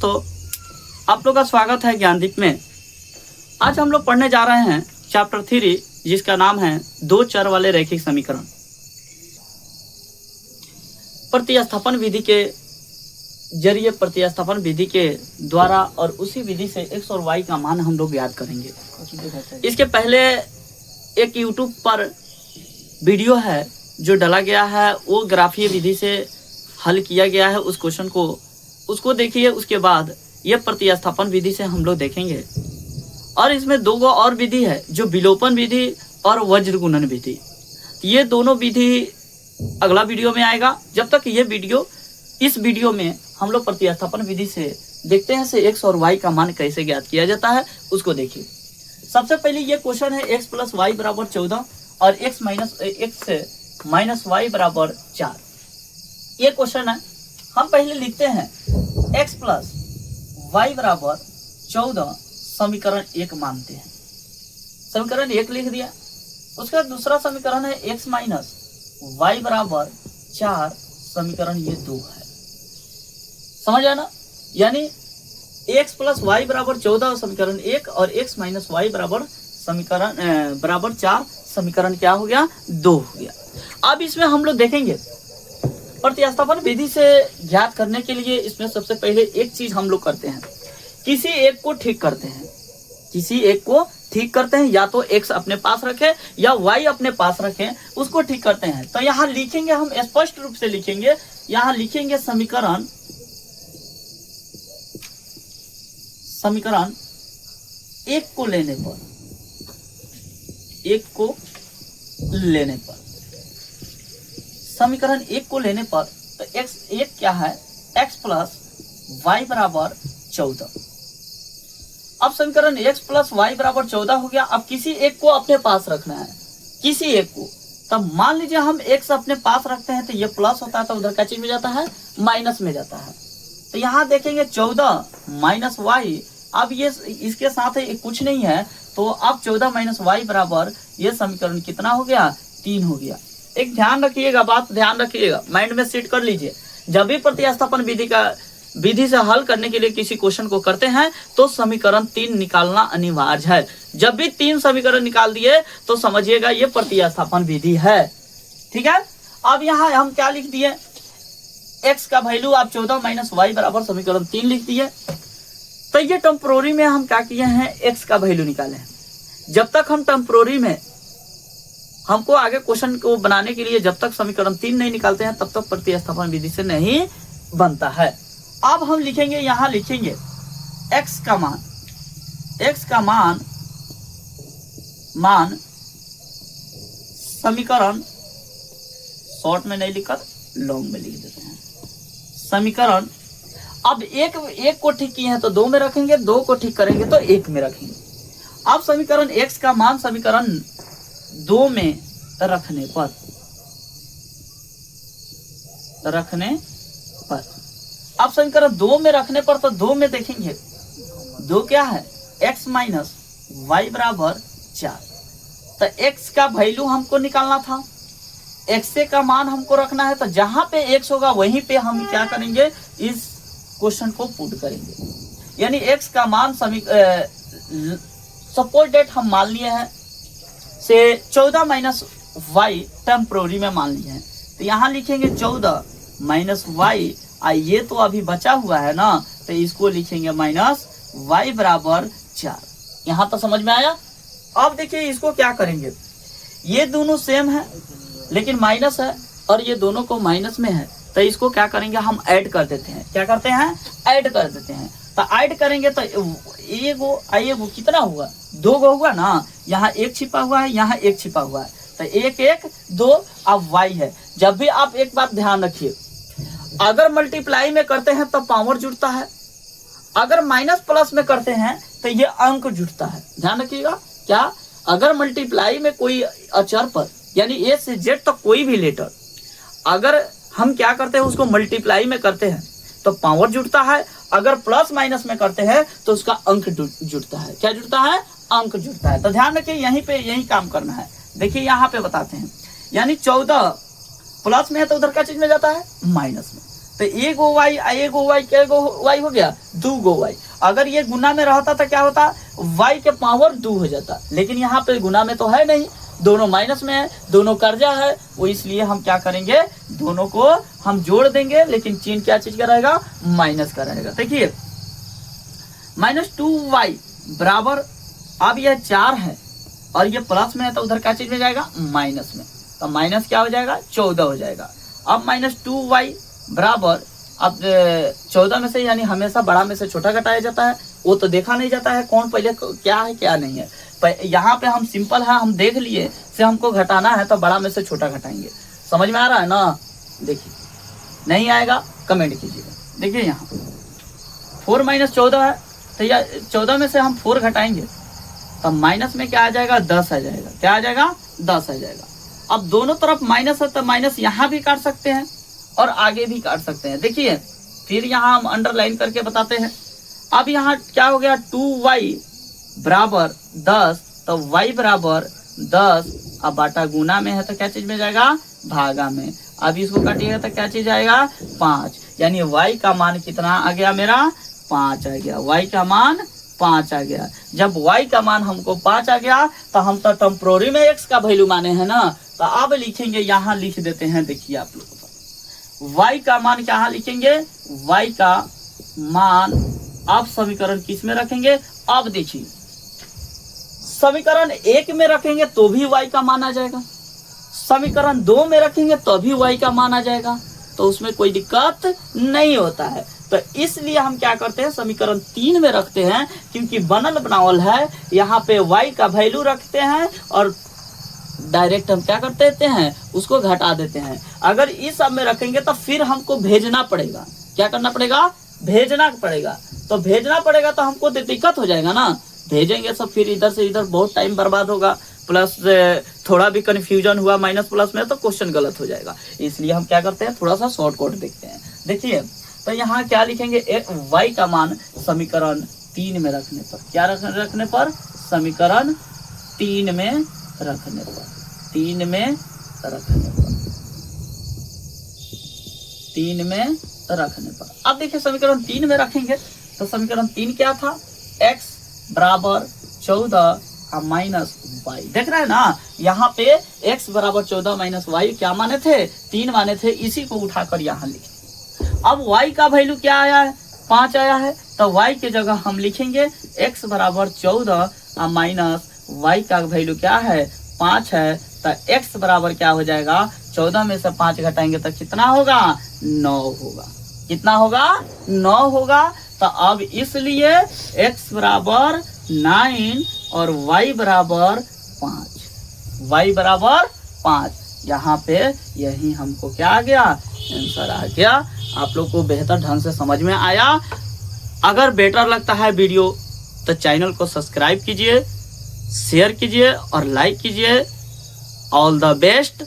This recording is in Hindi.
दोस्तों, आप लोग का स्वागत है ज्ञानदीप में। आज हम लोग पढ़ने जा रहे हैं चैप्टर 3 जिसका नाम है दो चर वाले रैखिक समीकरण। प्रतिस्थापन विधि के जरिए प्रतिस्थापन विधि के द्वारा और उसी विधि से x और y का मान हम लोग याद करेंगे। इसके पहले एक YouTube पर वीडियो है जो डाला गया है, वो ग्राफीय विधि से हल किया गया है उस क्वेश्चन को, उसको देखिए। उसके बाद ये प्रतिस्थापन विधि से हम लोग देखेंगे। और इसमें दो गो और विधि है जो विलोपन विधि और वज्र गुणन विधि। ये दोनों विधि अगला वीडियो में आएगा। जब तक ये वीडियो, इस वीडियो में हम लोग प्रतिस्थापन विधि से देखते हैं से x और y का मान कैसे ज्ञात किया जाता है, उसको देखिए। सबसे पहले ये क्वेश्चन है x + y = 14 और x - y = 4। ये क्वेश्चन है। हम पहले लिखते हैं x + y = 14 समीकरण 1 मानते हैं। समीकरण 1 लिख दिया। उसका दूसरा समीकरण है x - y = 4 समीकरण ये 2 है। समझ आया ना? यानी x + y = 14 समीकरण 1 और x - y = 4 समीकरण क्या हो गया? 2 हो गया। अब इसमें हम लोग देखेंगे प्रतिस्थापन विधि से ज्ञात करने के लिए इसमें सबसे पहले एक चीज हम लोग करते हैं, किसी एक को ठीक करते हैं। किसी एक को ठीक करते हैं, या तो x अपने पास रखें या y अपने पास रखें, उसको ठीक करते हैं। तो यहाँ लिखेंगे, हम स्पष्ट रूप से लिखेंगे। यहाँ लिखेंगे समीकरण एक को लेने पर, समीकरण 1 को लेने पर तो x1 क्या है? x + y = 14। अब समीकरण x + y = 14 हो गया। अब किसी एक को अपने पास रखना है, किसी एक को। तब मान लीजिए हम x अपने पास रखते हैं तो ये प्लस होता है, तो उधर क्या चीज में जाता है? माइनस में जाता है। तो यहाँ देखेंगे 14 - y। अब ये इसके साथ कुछ नहीं है, तो अब 14 - y बराबर ये समीकरण कितना हो गया? 3 हो गया। एक ध्यान रखिएगा, बात ध्यान रखिएगा, माइंड में सेट कर लीजिए। जब भी प्रतिस्थापन विधि से हल करने के लिए किसी क्वेश्चन को करते हैं तो समीकरण 3 निकालना अनिवार्य है। जब भी 3 समीकरण निकाल दिए तो समझिएगा ये प्रतिस्थापन विधि है। ठीक है। अब यहाँ हम क्या लिख दिए? x का वैल्यू आप 14 - y बराबर समीकरण 3 लिख दिए। तो ये टेम्पोररी में हम क्या किए हैं? x का वैल्यू निकाले हैं। जब तक हम टेम्पोररी में, हमको आगे क्वेश्चन को बनाने के लिए जब तक समीकरण 3 नहीं निकालते हैं तब तक प्रतिस्थापन विधि से नहीं बनता है। अब हम लिखेंगे, यहां लिखेंगे x का मान समीकरण, शॉर्ट में नहीं लिखकर लॉन्ग में लिख देते हैं, समीकरण। अब एक को ठीक किए हैं तो 2 में रखेंगे, 2 को ठीक करेंगे तो 1 में रखेंगे। अब समीकरण x का मान समीकरण 2 में रखने पर अब समीकरण 2 में रखने पर तो 2 में देखेंगे 2 क्या है? x - y = 4। तो x का वैल्यू हमको निकालना था, x का मान हमको रखना है। तो जहां पे x होगा वहीं पे हम क्या करेंगे? इस क्वेश्चन को पुट करेंगे। यानी x का मान सपोज डेट हम मान लिए हैं से 14 - y टेम्पोररी में मान लिए हैं। तो यहाँ लिखेंगे 14 - y, ये तो अभी बचा हुआ है ना, तो इसको लिखेंगे -y = 4। यहाँ तो समझ में आया? अब देखिए इसको क्या करेंगे, ये दोनों सेम है लेकिन माइनस है और ये दोनों को माइनस में है, तो इसको क्या करेंगे? हम ऐड कर देते हैं। क्या करते हैं? ऐड कर देते हैं। तो ऐड करेंगे तो एगो कितना हुआ? 2 गो हुआ ना। यहाँ 1 छिपा हुआ है, यहाँ 1 छिपा हुआ है, तो 1 1 2। अब y है। जब भी आप एक बात ध्यान रखिए, अगर मल्टीप्लाई में करते हैं तो पावर जुड़ता है, अगर माइनस प्लस में करते हैं तो ये अंक जुड़ता है। ध्यान रखिएगा। क्या? अगर मल्टीप्लाई में कोई अचर पर, यानी a से z तक कोई भी लेटर, अगर हम क्या करते हैं उसको मल्टीप्लाई में करते हैं तो पावर जुड़ता है, अगर प्लस माइनस में करते हैं तो उसका अंक जुड़ता है। क्या जुड़ता है? अंक जुड़ता है। तो ध्यान रखिए, यही काम करना है। देखिए यहाँ पे बताते हैं, यानी 14 प्लस में है तो उधर क्या चीज में जाता है? माइनस में। तो एगो वाई क्या गो वाई हो गया, 2 गो वाई। अगर ये गुना में रहता तो क्या होता, वाई के पावर 2 हो जाता, लेकिन यहाँ पे गुना में तो है नहीं, दोनों माइनस में है, दोनों कर्जा है, वो इसलिए हम क्या करेंगे, दोनों को हम जोड़ देंगे, लेकिन चिन्ह क्या चीज का रहेगा, माइनस का रहेगा। देखिए -2y बराबर, अब यह 4 है और ये प्लस में है तो उधर क्या चीज में जाएगा, माइनस में, तो माइनस क्या हो जाएगा, 14 हो जाएगा। अब -2y बराबर, अब 14 में से यानी हमेशा बड़ा में से छोटा घटाया जाता है, वो तो देखा नहीं जाता है कौन पहले क्या है क्या नहीं है। यहाँ पे हम सिंपल है, हम देख लिए से हमको घटाना है तो बड़ा में से छोटा घटाएंगे। समझ में आ रहा है ना? देखिए, नहीं आएगा कमेंट कीजिएगा। देखिए यहाँ 4 - 14 है, तो यह 14 में से हम 4 घटाएंगे तो माइनस में क्या आ जाएगा, 10 आ जाएगा। क्या आ जाएगा, 10 आ जाएगा। अब दोनों तरफ माइनस है तो माइनस यहाँ भी काट सकते हैं और आगे भी काट सकते हैं। देखिए फिर यहाँ हम अंडरलाइन करके बताते हैं। अब यहाँ क्या हो गया, 2y बराबर 10, तो y बराबर 10, अब बाटा गुना में है तो क्या चीज में जाएगा, भागा में। अब इसको काटिएगा तो क्या चीज आएगा, 5, यानी y का मान कितना आ गया मेरा, 5 आ गया। y का मान 5 आ गया। जब y का मान हमको 5 आ गया तो हम तो टेम्पोररी में x का वैल्यू माने हैं ना, तो अब लिखेंगे, यहाँ लिख देते हैं। देखिए आप लोग y का मान क्या लिखेंगे, y का मान, अब समीकरण किस में रखेंगे, अब देखिए समीकरण 1 में रखेंगे तो भी y का मान आ जाएगा, समीकरण 2 में रखेंगे तो भी y का मान आ जाएगा, तो उसमें कोई दिक्कत नहीं होता है। तो इसलिए हम क्या करते हैं, समीकरण 3 में रखते हैं, क्योंकि बनल बनावल है, यहाँ पे y का वैल्यू रखते हैं और डायरेक्ट हम क्या कर देते हैं, उसको घटा देते हैं। अगर इस सब में रखेंगे तो फिर हमको भेजना पड़ेगा, क्या करना पड़ेगा, भेजना पड़ेगा। तो भेजना पड़ेगा तो हमको दिक्कत हो जाएगा ना, भेजेंगे सब फिर इधर से इधर बहुत टाइम बर्बाद होगा, प्लस थोड़ा भी कंफ्यूजन हुआ माइनस प्लस में तो क्वेश्चन गलत हो जाएगा। इसलिए हम क्या करते हैं, थोड़ा सा शॉर्टकट देखते हैं। देखिए तो यहाँ क्या लिखेंगे, y का मान समीकरण 3 में रखने पर, क्या रखने पर, समीकरण 3 में रखने पर, 3 में रखने पर, 3 में रखने पर। अब देखिए समीकरण 3 में रखेंगे तो समीकरण 3 क्या था, x बराबर 14 माइनस वाई। देख रहे हैं ना, यहाँ पे x बराबर 14 माइनस वाई क्या माने थे, 3 माने थे, इसी को उठाकर यहाँ लिखे। अब y का वैल्यू क्या आया है, 5 आया है, तो y के जगह हम लिखेंगे x बराबर 14 माइनस y का वैल्यू क्या है, 5 है, तो x बराबर क्या हो जाएगा, 14 में से 5 घटाएंगे तो कितना होगा, 9 होगा। कितना होगा, 9 होगा। तो अब इसलिए x बराबर 9 और y बराबर 5, y बराबर 5, यहाँ पे यही हमको क्या आ गया, आंसर आ गया। आप लोग को बेहतर ढंग से समझ में आया। अगर बेटर लगता है वीडियो तो चैनल को सब्सक्राइब कीजिए, शेयर कीजिए और लाइक कीजिए। All the best.